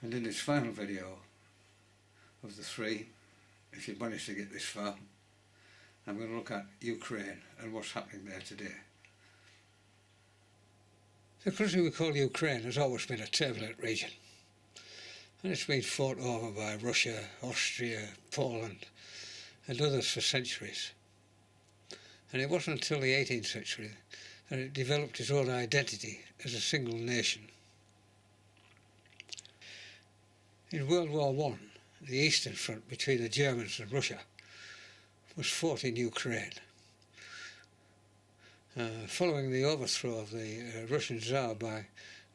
And in this final video of the three, if you've managed to get this far, I'm going to look at Ukraine and what's happening there today. The country we call Ukraine has always been a turbulent region, and it's been fought over by Russia, Austria, Poland and others for centuries. And it wasn't until the 18th century that it developed its own identity as a single nation. In World War I, the Eastern Front between the Germans and Russia was fought in Ukraine. Following the overthrow of the Russian Tsar by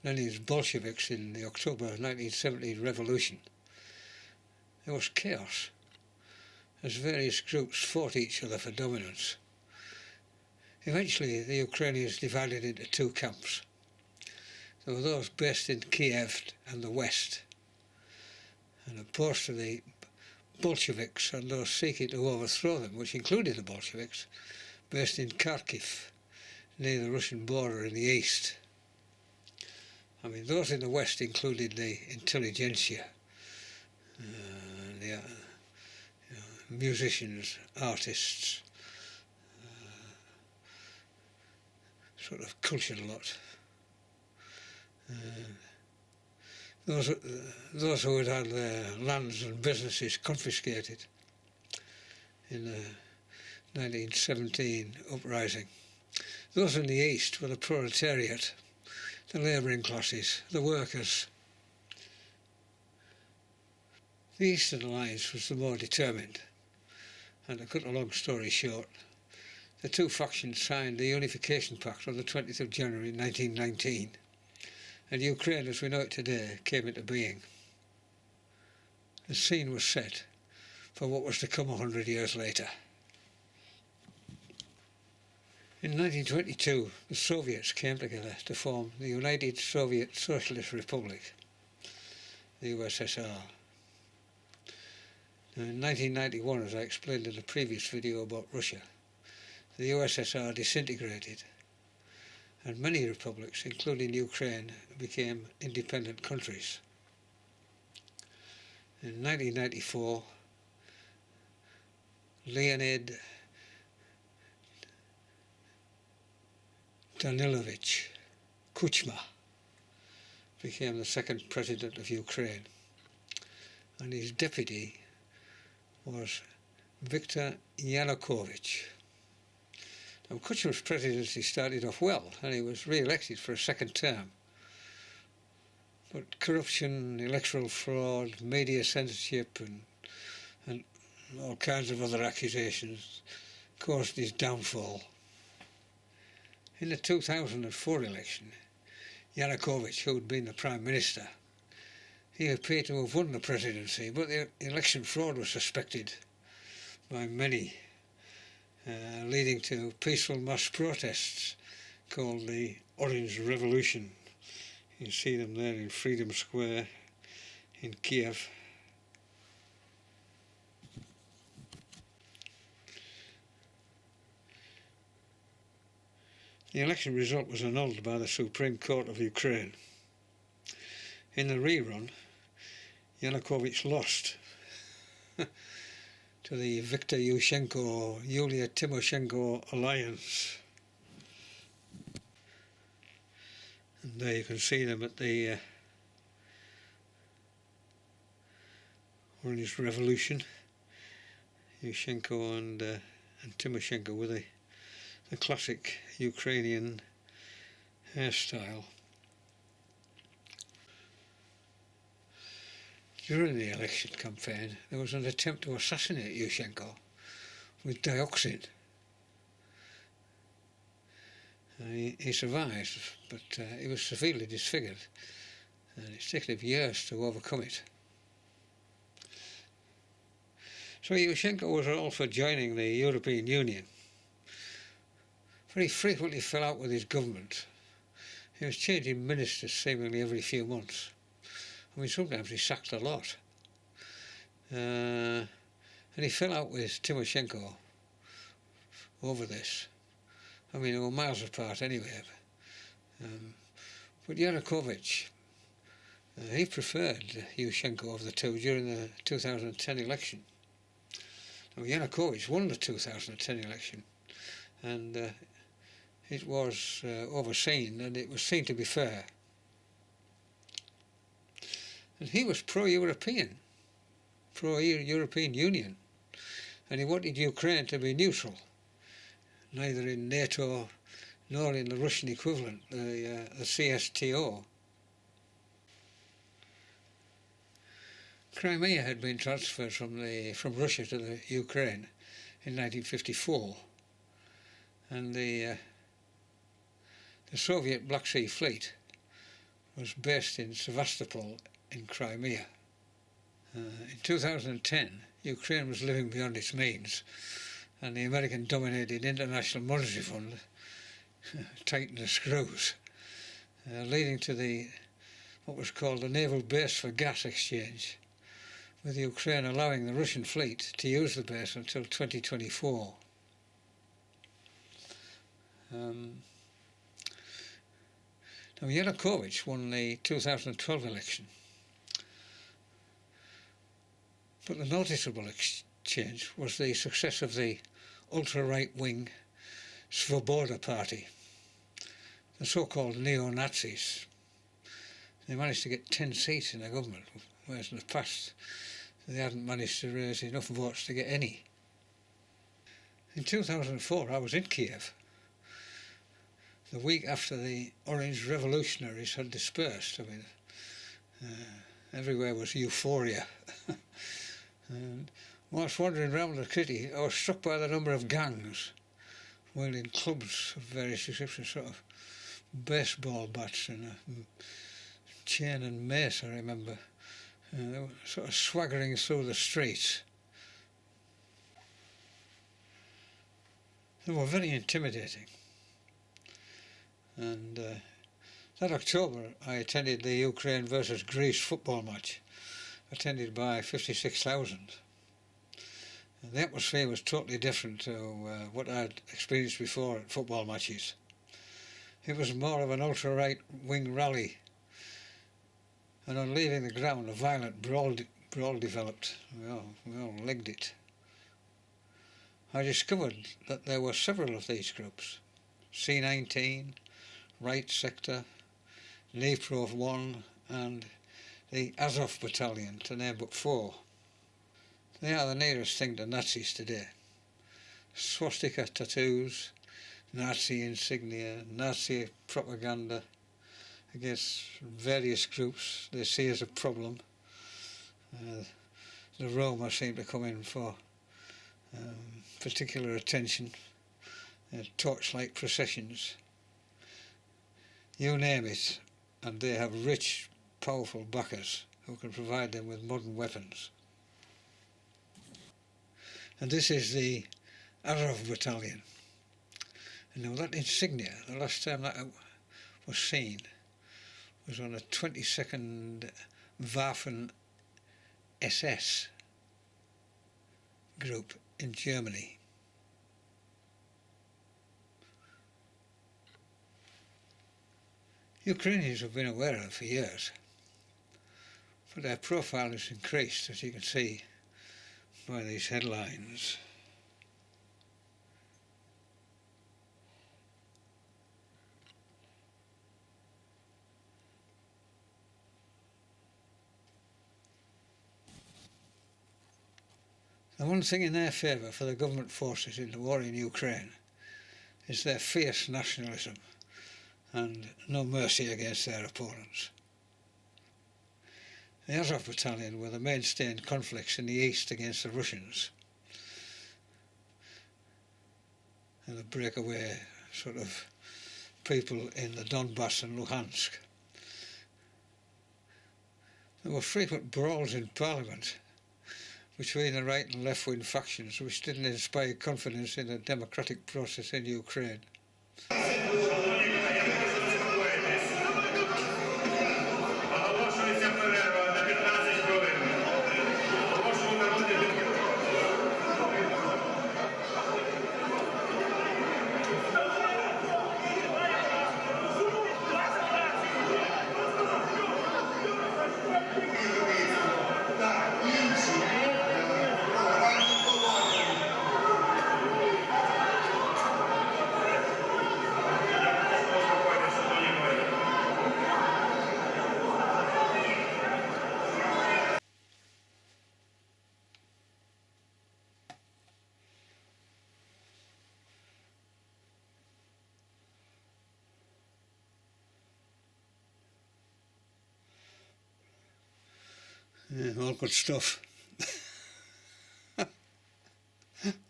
Lenin's Bolsheviks in the October 1917 revolution, there was chaos as various groups fought each other for dominance. Eventually the Ukrainians divided into two camps. There were those based in Kiev and the west, and opposed to the Bolsheviks and those seeking to overthrow them, which included the Bolsheviks, based in Kharkiv, near the Russian border in the east. I mean, those in the west included the intelligentsia, the musicians, artists, sort of cultured lot. Those who had had their lands and businesses confiscated in the 1917 uprising. Those in the east were the proletariat, the labouring classes, the workers. The Eastern Alliance was the more determined, and to cut a long story short, the two factions signed the Unification Pact on the 20th of January 1919, and Ukraine as we know it today came into being. The scene was set for what was to come 100 years later. In 1922, the Soviets came together to form the United Soviet Socialist Republic, the USSR. Now, in 1991, as I explained in the previous video about Russia, the USSR disintegrated, and many republics, including Ukraine, became independent countries. In 1994, Leonid Danilovich Kuchma became the second president of Ukraine, and his deputy was Viktor Yanukovych. Now, Kuchma's presidency started off well, and he was re-elected for a second term. But corruption, electoral fraud, media censorship and all kinds of other accusations caused his downfall. In the 2004 election, Yanukovych, who had been the Prime Minister, he appeared to have won the presidency, but the election fraud was suspected by many, leading to peaceful mass protests called the Orange Revolution. You see them there in Freedom Square in Kiev. The election result was annulled by the Supreme Court of Ukraine. In the rerun, Yanukovych lost to the Viktor Yushchenko-Yulia Tymoshenko alliance. And there you can see them at the Orange Revolution. Yushchenko and Tymoshenko with the classic Ukrainian hairstyle. During the election campaign, there was an attempt to assassinate Yushchenko with dioxin. He survived, but he was severely disfigured, and it's taken him years to overcome it. So Yushchenko was all for joining the European Union, but he frequently fell out with his government. He was changing ministers seemingly every few months. I mean, sometimes he sacked a lot. And he fell out with Tymoshenko over this. I mean, they were miles apart anyway. But Yanukovych He preferred Yushchenko of the two during the 2010 election. Now, Yanukovych won the 2010 election, and it was overseen, and it was seen to be fair. And he was pro-European, pro-European Union, and he wanted Ukraine to be neutral, neither in NATO nor in the Russian equivalent, the CSTO. Crimea had been transferred from Russia to the Ukraine in 1954, and the Soviet Black Sea Fleet was based in Sevastopol in Crimea. In 2010, Ukraine was living beyond its means, and the American-dominated International Monetary Fund tightened the screws, leading to what was called the Naval Base for Gas Exchange, with Ukraine allowing the Russian fleet to use the base until 2024. Now, Yanukovych won the 2012 election, but the noticeable change was the success of the ultra-right-wing Svoboda Party, the so-called neo-Nazis. They managed to get 10 seats in the government, whereas in the past they hadn't managed to raise enough votes to get any. In 2004 I was in Kiev, the week after the Orange Revolutionaries had dispersed. I mean, everywhere was euphoria. And whilst wandering around the city, I was struck by the number of gangs wielding clubs of various descriptions, sort of baseball bats and a chain and mace, I remember. They were sort of swaggering through the streets. They were very intimidating. And that October I attended the Ukraine versus Greece football match, attended by 56,000. And the atmosphere was totally different to what I'd experienced before at football matches. It was more of an ultra-right wing rally, and on leaving the ground a violent brawl developed. We all legged it. I discovered that there were several of these groups: C19, Right Sector, Dnipro 1 and the Azov Battalion, to name but 4. They are the nearest thing to Nazis today. Swastika tattoos, Nazi insignia, Nazi propaganda against various groups they see as a problem. The Roma seem to come in for particular attention, torchlight processions. You name it, and they have rich, powerful backers who can provide them with modern weapons. And this is the Azov Battalion. And now that insignia, the last time that was seen, was on a 22nd Waffen SS group in Germany. Ukrainians have been aware of it for years, but their profile has increased, as you can see by these headlines. The one thing in their favour for the government forces in the war in Ukraine is their fierce nationalism and no mercy against their opponents. The Azov Battalion were the mainstay in conflicts in the east against the Russians, and the breakaway sort of people in the Donbass and Luhansk. There were frequent brawls in Parliament between the right and left-wing factions, which didn't inspire confidence in the democratic process in Ukraine. Yeah, all good stuff.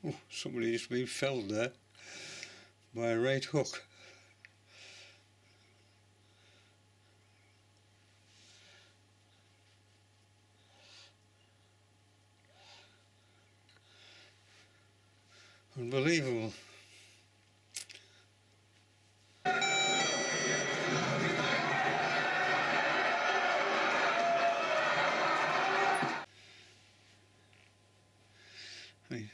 Oh, somebody just been felled there by a right hook. Unbelievable. I mean,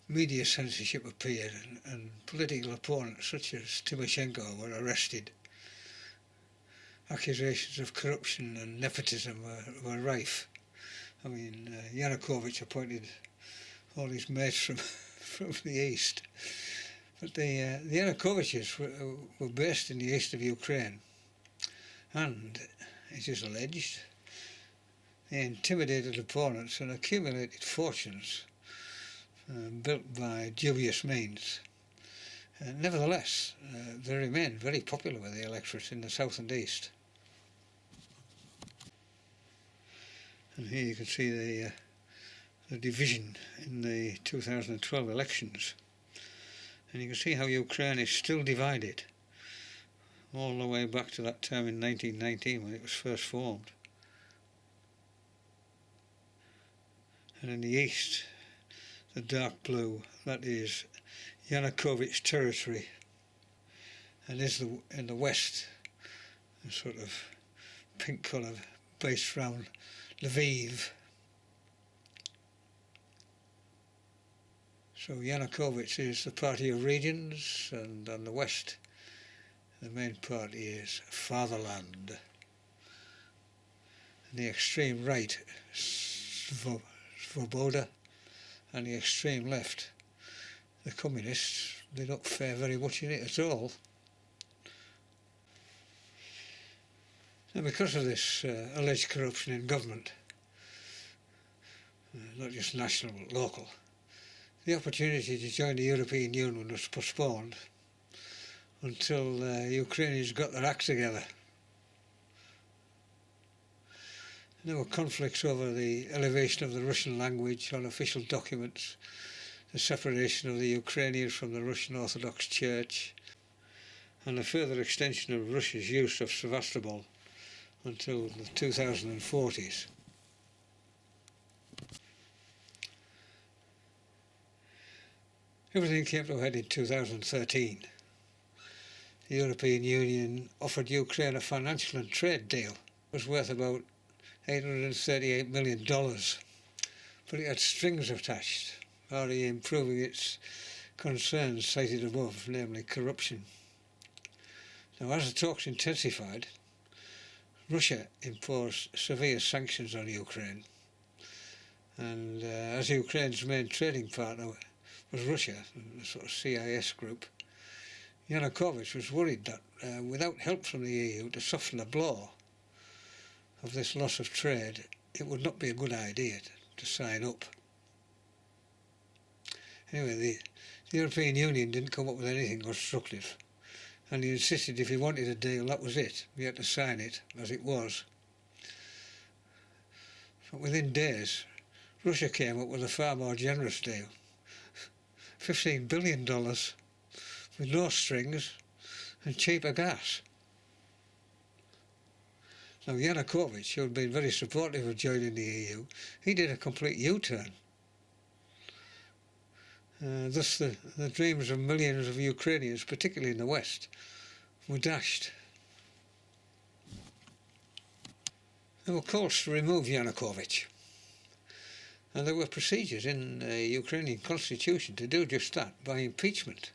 media censorship appeared and political opponents such as Tymoshenko were arrested. Accusations of corruption and nepotism were rife. I mean, Yanukovych appointed all his mates from from the east. But the Yanukovyches were based in the east of Ukraine, and it is alleged they intimidated opponents and accumulated fortunes built by dubious means. Nevertheless, they remain very popular with the electorate in the south and east. And here you can see the division in the 2012 elections. And you can see how Ukraine is still divided, all the way back to that time in 1919 when it was first formed. And in the east, the dark blue, that is Yanukovych territory. And in the west, a sort of pink colour based round Lviv. So Yanukovych is the party of regions, and on the west the main party is Fatherland. And the extreme right, Svoboda, and the extreme left, the communists, they don't fare very much in it at all. And because of this alleged corruption in government, not just national but local, the opportunity to join the European Union was postponed until Ukrainians got their act together. There were conflicts over the elevation of the Russian language on official documents, the separation of the Ukrainians from the Russian Orthodox Church, and the further extension of Russia's use of Sevastopol until the 2040s. Everything came to a head in 2013. The European Union offered Ukraine a financial and trade deal. It was worth about $838 million, but it had strings attached, already improving its concerns cited above, namely corruption. Now, as the talks intensified, Russia imposed severe sanctions on Ukraine, and as Ukraine's main trading partner was Russia, the sort of CIS group, Yanukovych was worried that without help from the EU to soften the blow of this loss of trade, it would not be a good idea to sign up. Anyway, the European Union didn't come up with anything constructive, and he insisted if he wanted a deal, that was it. We had to sign it as it was. But within days, Russia came up with a far more generous deal. $15 billion with no strings and cheaper gas. Now Yanukovych, who had been very supportive of joining the EU, he did a complete U-turn. Thus the dreams of millions of Ukrainians, particularly in the West, were dashed. There were calls to remove Yanukovych, and there were procedures in the Ukrainian constitution to do just that, by impeachment.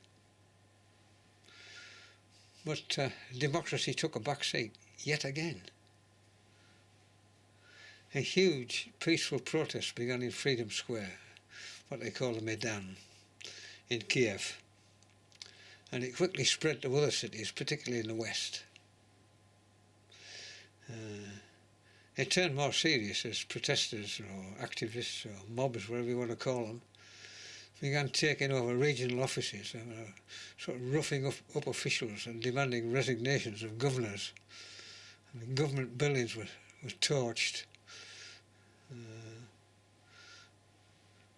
But democracy took a back seat yet again. A huge peaceful protest began in Freedom Square, what they call the Maidan, in Kiev, and it quickly spread to other cities, particularly in the west. It turned more serious as protesters or activists or mobs, whatever you want to call them, began taking over regional offices and sort of roughing up officials and demanding resignations of governors. And government buildings were torched,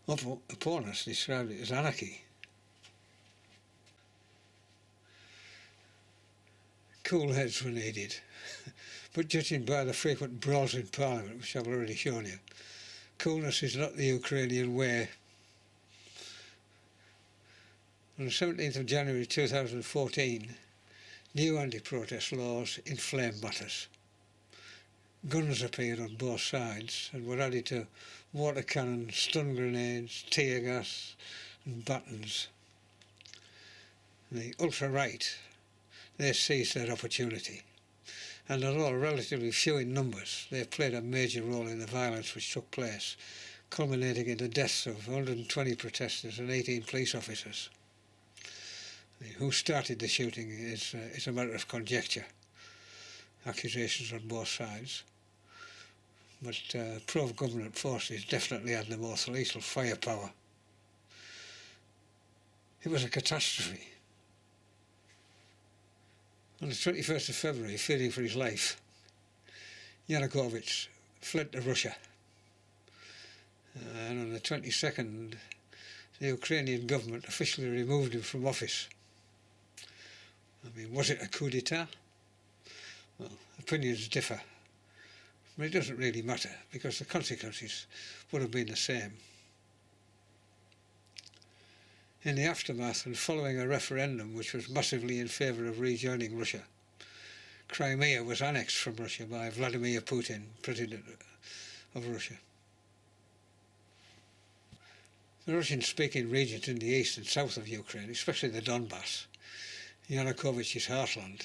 Opponents described it as anarchy. Cool heads were needed, but judging by the frequent brawls in Parliament, which I've already shown you, coolness is not the Ukrainian way. On the 17th of January 2014, new anti-protest laws inflamed matters. Guns appeared on both sides and were added to water cannons, stun grenades, tear gas and batons. The ultra-right, they seized their opportunity, and although relatively few in numbers, they played a major role in the violence which took place, culminating in the deaths of 120 protesters and 18 police officers. Who started the shooting is a matter of conjecture. Accusations on both sides, but pro-government forces definitely had the most lethal firepower. It was a catastrophe. On the 21st of February, fearing for his life, Yanukovych fled to Russia. And on the 22nd, the Ukrainian government officially removed him from office. I mean, was it a coup d'etat? Well, opinions differ, but it doesn't really matter because the consequences would have been the same. In the aftermath and following a referendum which was massively in favour of rejoining Russia, Crimea was annexed from Russia by Vladimir Putin, President of Russia. The Russian-speaking regions in the east and south of Ukraine, especially the Donbass, Yanukovych's heartland,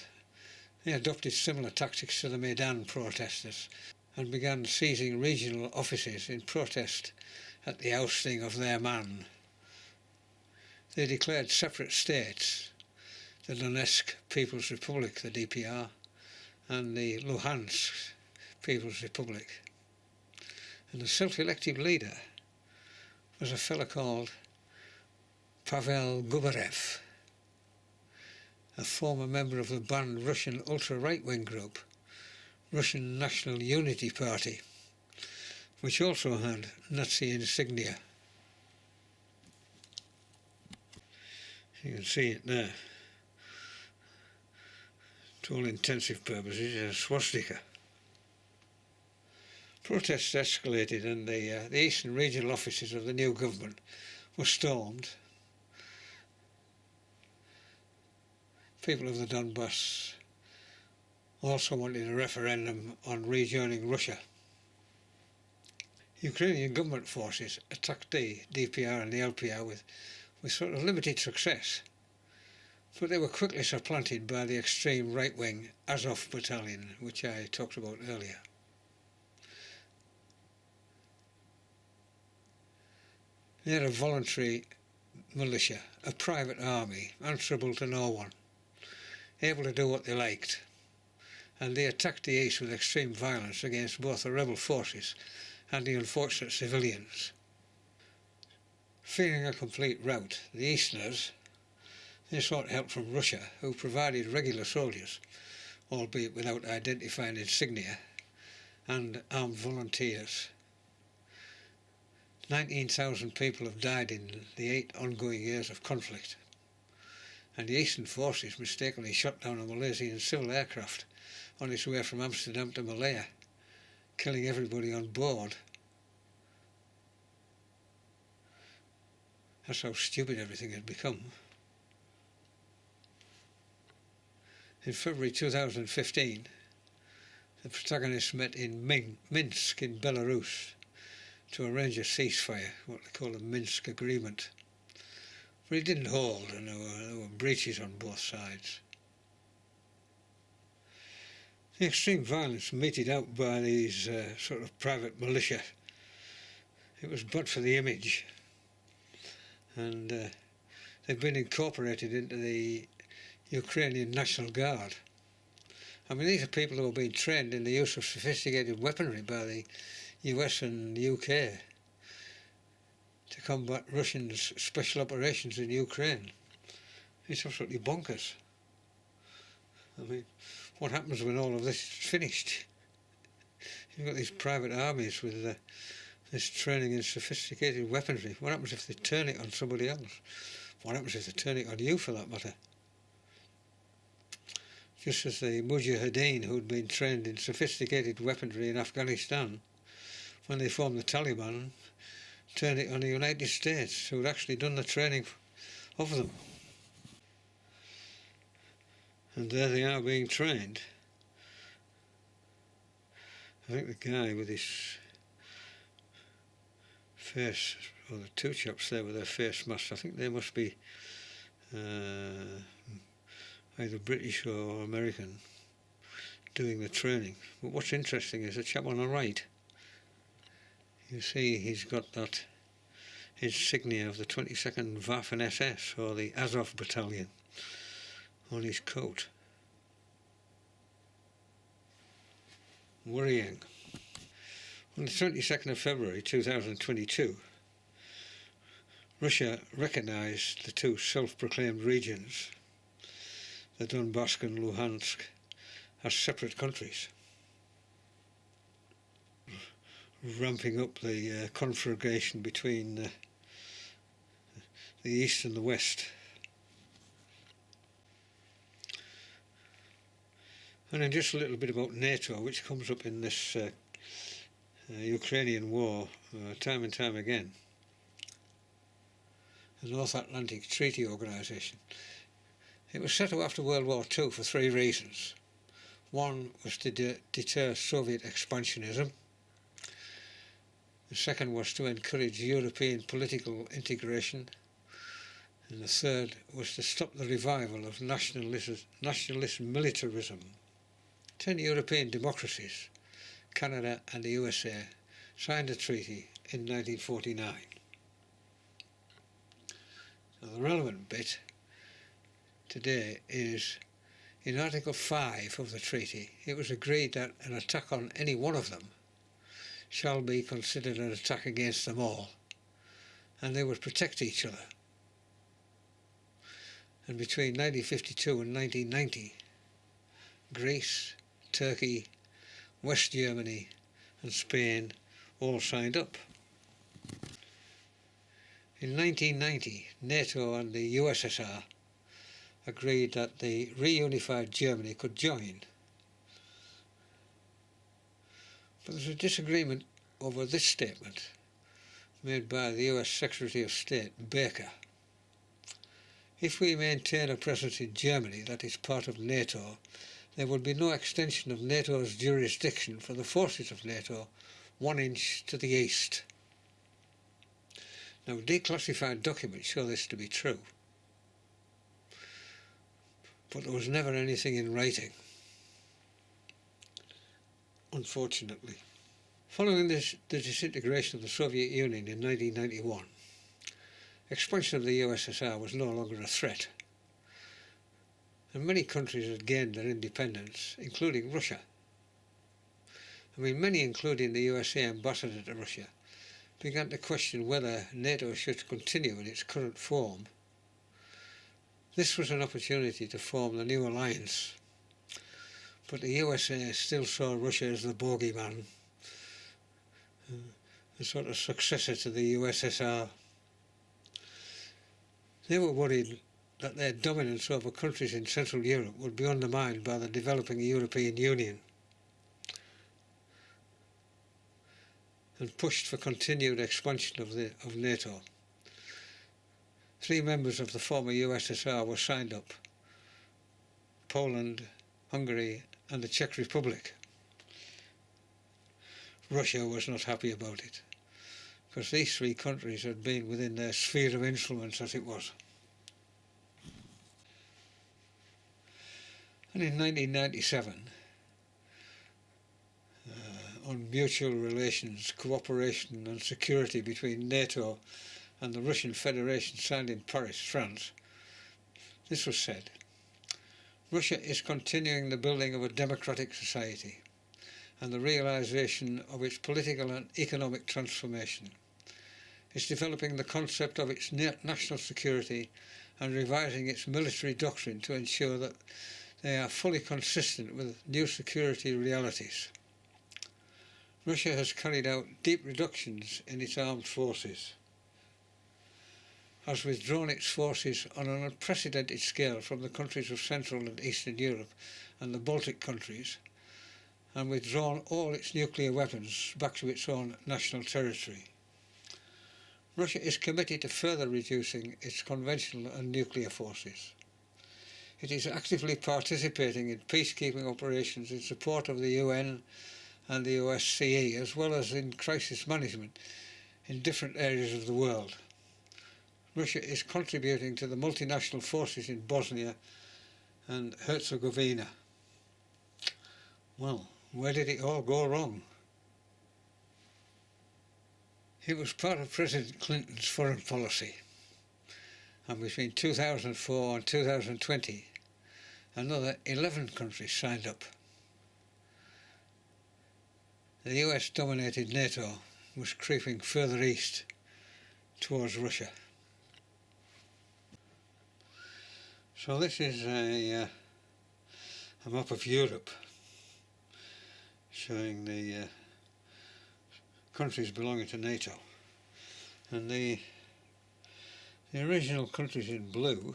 they adopted similar tactics to the Maidan protesters and began seizing regional offices in protest at the ousting of their man. They declared separate states, the Donetsk People's Republic, the DPR, and the Luhansk People's Republic. And the self-elected leader was a fellow called Pavel Gubarev, a former member of the banned Russian ultra-right-wing group, Russian National Unity Party, which also had Nazi insignia. You can see it there. To all intensive purposes, a swastika. Protests escalated and the eastern regional offices of the new government were stormed. People of the Donbass also wanted a referendum on rejoining Russia. Ukrainian government forces attacked the DPR and the LPR with sort of limited success, but they were quickly supplanted by the extreme right-wing Azov battalion, which I talked about earlier. They're a voluntary militia, a private army, answerable to no one, able to do what they liked, and they attacked the east with extreme violence against both the rebel forces and the unfortunate civilians. Fearing a complete rout, the Easterners, they sought help from Russia, who provided regular soldiers, albeit without identifying insignia, and armed volunteers. 19,000 people have died in the 8 ongoing years of conflict, and the Eastern forces mistakenly shot down a Malaysian civil aircraft on its way from Amsterdam to Malaya, killing everybody on board. That's how stupid everything had become. In February 2015, the protagonists met in Minsk in Belarus to arrange a ceasefire, what they call a Minsk agreement. But it didn't hold, and there were breaches on both sides. The extreme violence meted out by these sort of private militia, it was bad for the image, and they've been incorporated into the Ukrainian National Guard. I mean, these are people who have been trained in the use of sophisticated weaponry by the US and UK to combat Russians' special operations in Ukraine. It's absolutely bonkers. I mean, what happens when all of this is finished? You've got these private armies with this training in sophisticated weaponry. What happens if they turn it on somebody else? What happens if they turn it on you, for that matter? Just as the Mujahideen, who'd been trained in sophisticated weaponry in Afghanistan, when they formed the Taliban, turned it on the United States, who had actually done the training of them. And there they are being trained. I think the guy with his face, or the two chaps there with their face masks, I think they must be either British or American doing the training. But what's interesting is the chap on the right. You see he's got that insignia of the 22nd Waffen-SS, or the Azov Battalion, on his coat. Worrying. On the 22nd of February 2022, Russia recognised the two self-proclaimed regions, the Donbass and Luhansk, as separate countries, ramping up the conflagration between the East and the West. And then just a little bit about NATO, which comes up in this Ukrainian war time and time again. The North Atlantic Treaty Organisation. It was set up after World War II for three reasons. One was to deter Soviet expansionism. The second was to encourage European political integration. And the third was to stop the revival of nationalist militarism. 10 European democracies, Canada and the USA, signed the treaty in 1949. So the relevant bit today is in Article 5 of the treaty. It was agreed that an attack on any one of them shall be considered an attack against them all, and they would protect each other. And between 1952 and 1990, Greece, Turkey, West Germany and Spain all signed up. In 1990, NATO and the USSR agreed that the reunified Germany could join. But there's a disagreement over this statement made by the US Secretary of State, Baker. If we maintain a presence in Germany that is part of NATO, there would be no extension of NATO's jurisdiction for the forces of NATO 1 inch to the east. Now, declassified documents show this to be true, but there was never anything in writing, unfortunately. Following the disintegration of the Soviet Union in 1991, expansion of the USSR was no longer a threat, and many countries had gained their independence, including Russia. Many, including the USA ambassador to Russia, began to question whether NATO should continue in its current form. This was an opportunity to form the new alliance, but the USA still saw Russia as the bogeyman, the sort of successor to the USSR. They were worried that their dominance over countries in Central Europe would be undermined by the developing European Union, and pushed for continued expansion of NATO. 3 members of the former USSR were signed up: Poland, Hungary and the Czech Republic. Russia was not happy about it, because these 3 countries had been within their sphere of influence, as it was. And in 1997, on mutual relations, cooperation and security between NATO and the Russian Federation, signed in Paris, France, this was said: Russia is continuing the building of a democratic society and the realization of its political and economic transformation. It's developing the concept of its national security and revising its military doctrine to ensure that they are fully consistent with new security realities. Russia has carried out deep reductions in its armed forces, has withdrawn its forces on an unprecedented scale from the countries of Central and Eastern Europe and the Baltic countries, and withdrawn all its nuclear weapons back to its own national territory. Russia is committed to further reducing its conventional and nuclear forces. It is actively participating in peacekeeping operations in support of the UN and the OSCE, as well as in crisis management in different areas of the world. Russia is contributing to the multinational forces in Bosnia and Herzegovina. Well, where did it all go wrong? It was part of President Clinton's foreign policy, and between 2004 and 2020, another 11 countries signed up. The US-dominated NATO was creeping further east towards Russia. So this is a map of Europe showing the countries belonging to NATO, and the original countries in blue,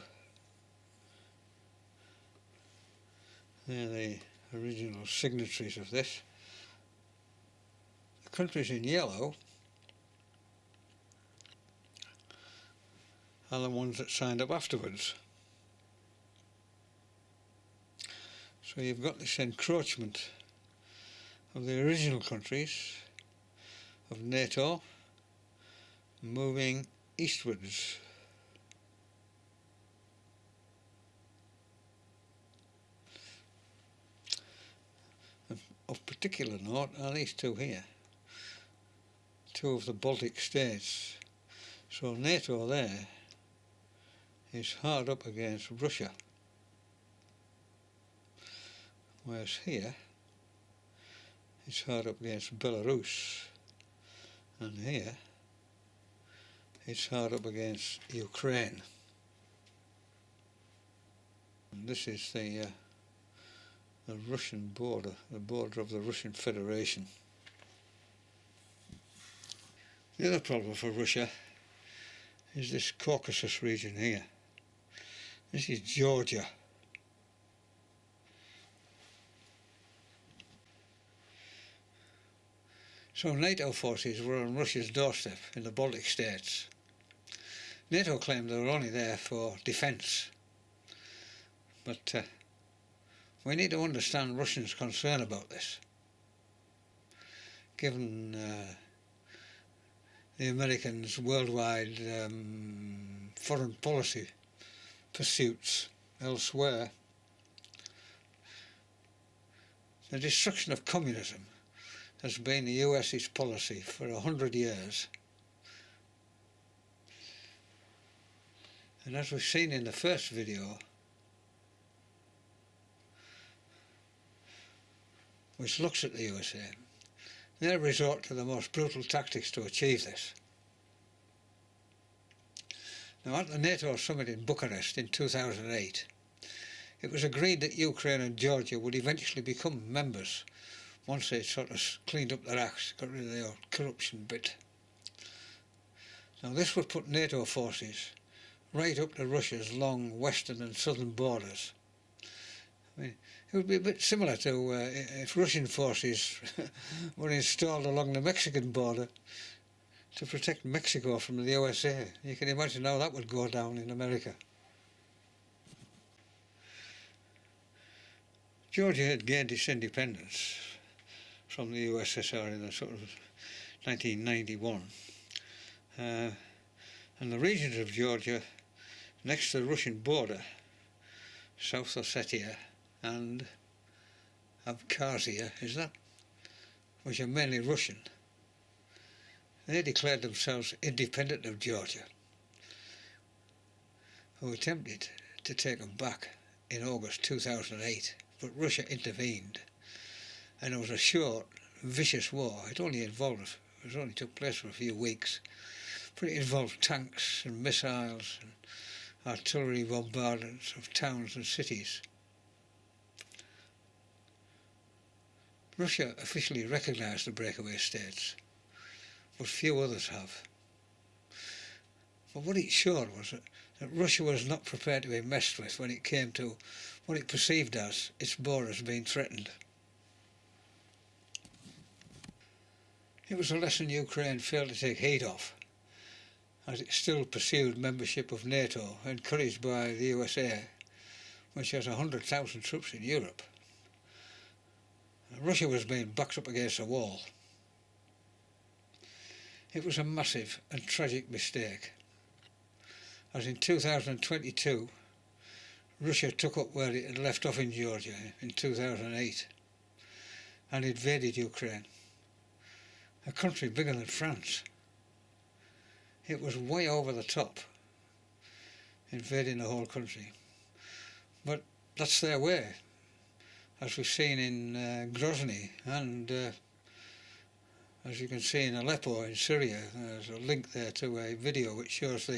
they're the original signatories of this. The countries in yellow are the ones that signed up afterwards. So you've got this encroachment of the original countries of NATO moving eastwards. Of particular note are these two here, two of the Baltic states. So NATO there is hard up against Russia, whereas here it's hard up against Belarus, and here it's hard up against Ukraine. And this is the Russian border, the border of the Russian Federation. The other problem for Russia is this Caucasus region here. This is Georgia. So NATO forces were on Russia's doorstep in the Baltic states. NATO claimed they were only there for defence, but we need to understand Russians' concern about this, given the Americans' worldwide foreign policy pursuits elsewhere. The destruction of communism has been the US's policy for 100 years. And as we've seen in the first video, which looks at the USA, they resort to the most brutal tactics to achieve this. Now, at the NATO summit in Bucharest in 2008, it was agreed that Ukraine and Georgia would eventually become members once they'd sort of cleaned up their acts, got rid of the old corruption bit. Now, this would put NATO forces right up to Russia's long western and southern borders. I mean, it would be a bit similar to if Russian forces were installed along the Mexican border to protect Mexico from the USA. You can imagine how that would go down in America. Georgia had gained its independence from the USSR in the sort of 1991. And the regions of Georgia next to the Russian border, South Ossetia and Abkhazia, which are mainly Russian, they declared themselves independent of Georgia, who attempted to take them back in August 2008, but Russia intervened, and it was a short, vicious war. It only took place for a few weeks, but it involved tanks and missiles and artillery bombardments of towns and cities. Russia officially recognised the breakaway states, but few others have. But what it showed was that Russia was not prepared to be messed with when it came to what it perceived as its borders being threatened. It was a lesson Ukraine failed to take heed of, as it still pursued membership of NATO, encouraged by the USA, which has 100,000 troops in Europe. Russia was being backed up against a wall. It was a massive and tragic mistake, as in 2022 Russia took up where it had left off in Georgia in 2008 and invaded Ukraine, a country bigger than France. It was way over the top, invading the whole country. But that's their way, as we've seen in Grozny, and as you can see in Aleppo in Syria. There's a link there to a video which shows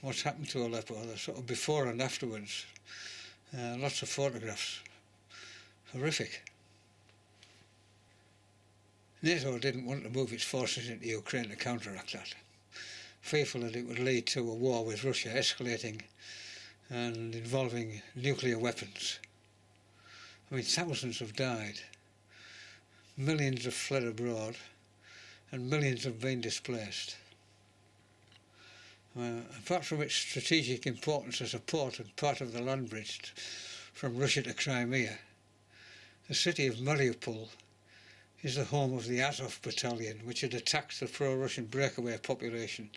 what's happened to Aleppo, the sort of before and afterwards. Lots of photographs. Horrific. NATO didn't want to move its forces into Ukraine to counteract that, fearful that it would lead to a war with Russia escalating and involving nuclear weapons. I mean, thousands have died, millions have fled abroad, and millions have been displaced. Apart from its strategic importance as a port and part of the land bridge from Russia to Crimea, the city of Mariupol is the home of the Azov battalion, which had attacked the pro-Russian breakaway population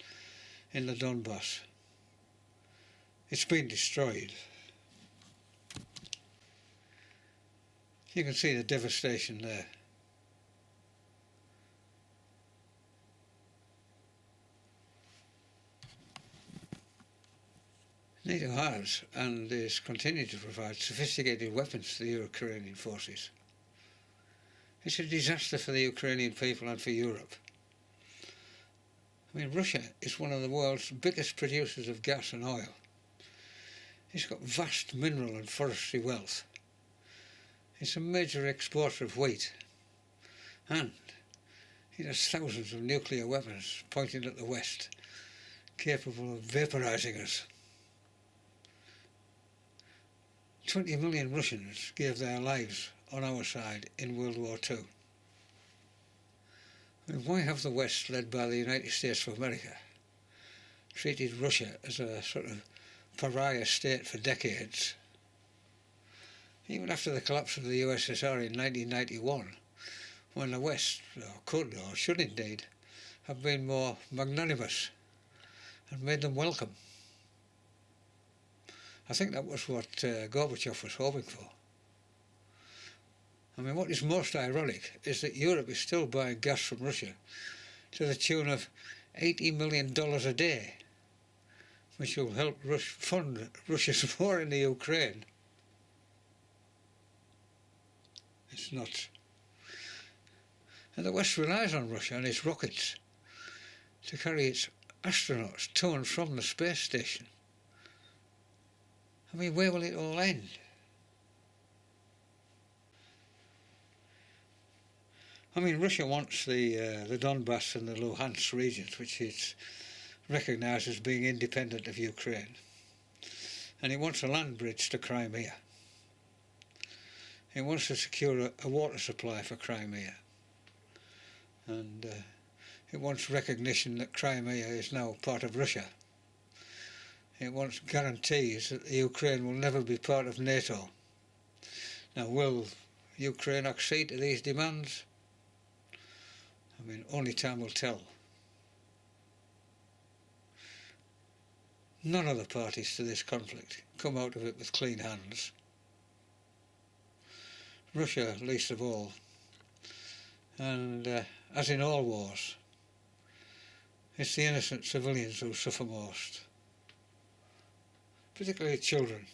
in the Donbass. It's been destroyed. You can see the devastation there. NATO has and is continuing to provide sophisticated weapons to the Ukrainian forces. It's a disaster for the Ukrainian people and for Europe. I mean, Russia is one of the world's biggest producers of gas and oil. It's got vast mineral and forestry wealth. It's a major exporter of wheat, and it has thousands of nuclear weapons pointed at the West, capable of vaporizing us. 20 million Russians gave their lives on our side in World War II. And why have the West, led by the United States of America, treated Russia as a sort of pariah state for decades? Even after the collapse of the USSR in 1991, when the West could or should indeed have been more magnanimous and made them welcome. I think that was what Gorbachev was hoping for. I mean, what is most ironic is that Europe is still buying gas from Russia to the tune of $80 million a day, which will help fund Russia's war in the Ukraine. It's nuts. And the West relies on Russia and its rockets to carry its astronauts to and from the space station. I mean, where will it all end? I mean, Russia wants the Donbass and the Luhansk regions, which it recognised as being independent of Ukraine. And it wants a land bridge to Crimea. It wants to secure a water supply for Crimea. And it wants recognition that Crimea is now part of Russia. It wants guarantees that the Ukraine will never be part of NATO. Now, will Ukraine accede to these demands? I mean, only time will tell. None of the parties to this conflict come out of it with clean hands. Russia, least of all. And as in all wars, it's the innocent civilians who suffer most. Particularly children,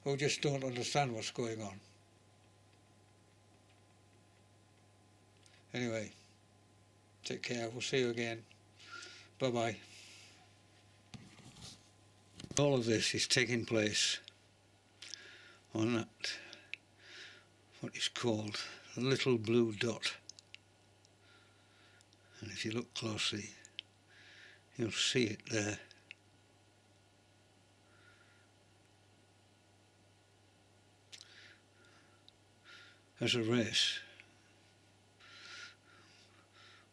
who just don't understand what's going on. Anyway, take care. We'll see you again. Bye-bye. All of this is taking place on that what is called a little blue dot. And if you look closely, you'll see it there. As a race,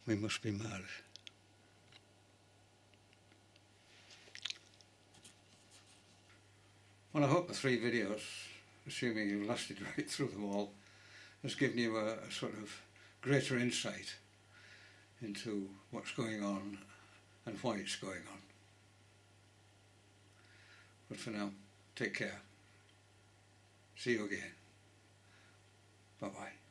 we must be mad. Well, I hope the 3 videos, assuming you've lasted right through them all, has given you a sort of greater insight into what's going on and why it's going on. But for now, take care. See you again. Bye-bye.